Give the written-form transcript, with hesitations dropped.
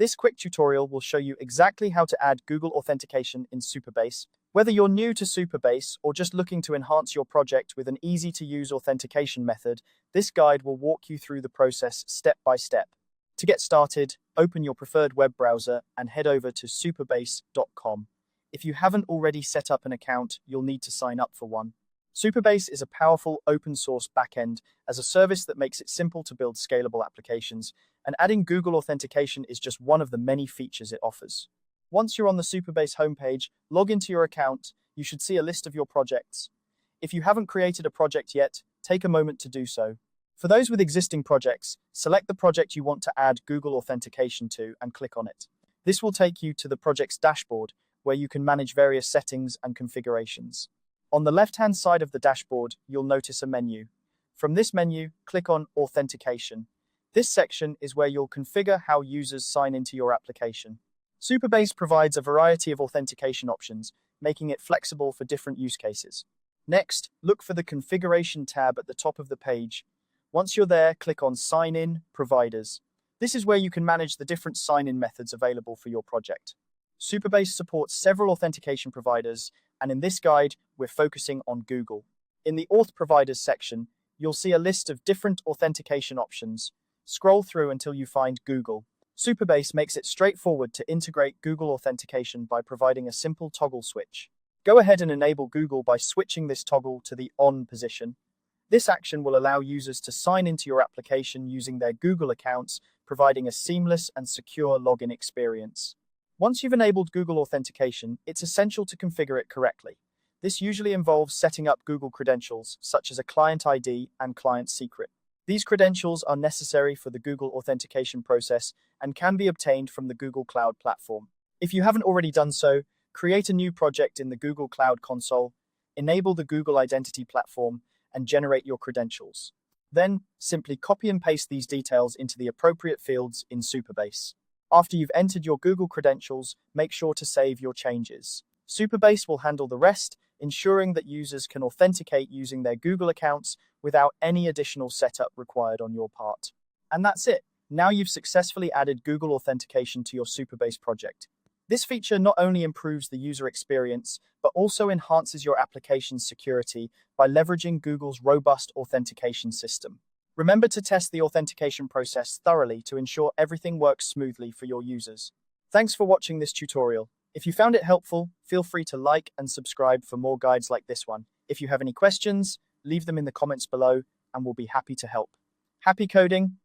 This quick tutorial will show you exactly how to add Google Authentication in Supabase. Whether you're new to Supabase or just looking to enhance your project with an easy-to-use authentication method, this guide will walk you through the process step by step. To get started, open your preferred web browser and head over to supabase.com. If you haven't already set up an account, you'll need to sign up for one. Supabase is a powerful open-source backend as a service that makes it simple to build scalable applications, and adding Google Authentication is just one of the many features it offers. Once you're on the Supabase homepage, log into your account. You should see a list of your projects. If you haven't created a project yet, take a moment to do so. For those with existing projects, select the project you want to add Google Authentication to and click on it. This will take you to the project's dashboard, where you can manage various settings and configurations. On the left-hand side of the dashboard, you'll notice a menu. From this menu, click on Authentication. This section is where you'll configure how users sign into your application. Supabase provides a variety of authentication options, making it flexible for different use cases. Next, look for the Configuration tab at the top of the page. Once you're there, click on Sign In Providers. This is where you can manage the different sign-in methods available for your project. Supabase supports several authentication providers, and in this guide, we're focusing on Google. In the Auth Providers section, you'll see a list of different authentication options. Scroll through until you find Google. Supabase makes it straightforward to integrate Google Authentication by providing a simple toggle switch. Go ahead and enable Google by switching this toggle to the On position. This action will allow users to sign into your application using their Google accounts, providing a seamless and secure login experience. Once you've enabled Google Authentication, it's essential to configure it correctly. This usually involves setting up Google credentials, such as a client ID and client secret. These credentials are necessary for the Google Authentication process and can be obtained from the Google Cloud platform. If you haven't already done so, create a new project in the Google Cloud console, enable the Google Identity platform, and generate your credentials. Then, simply copy and paste these details into the appropriate fields in Supabase. After you've entered your Google credentials, make sure to save your changes. Supabase will handle the rest, ensuring that users can authenticate using their Google accounts without any additional setup required on your part. And that's it. Now you've successfully added Google Authentication to your Supabase project. This feature not only improves the user experience, but also enhances your application's security by leveraging Google's robust authentication system. Remember to test the authentication process thoroughly to ensure everything works smoothly for your users. Thanks for watching this tutorial. If you found it helpful, feel free to like and subscribe for more guides like this one. If you have any questions, leave them in the comments below and we'll be happy to help. Happy coding!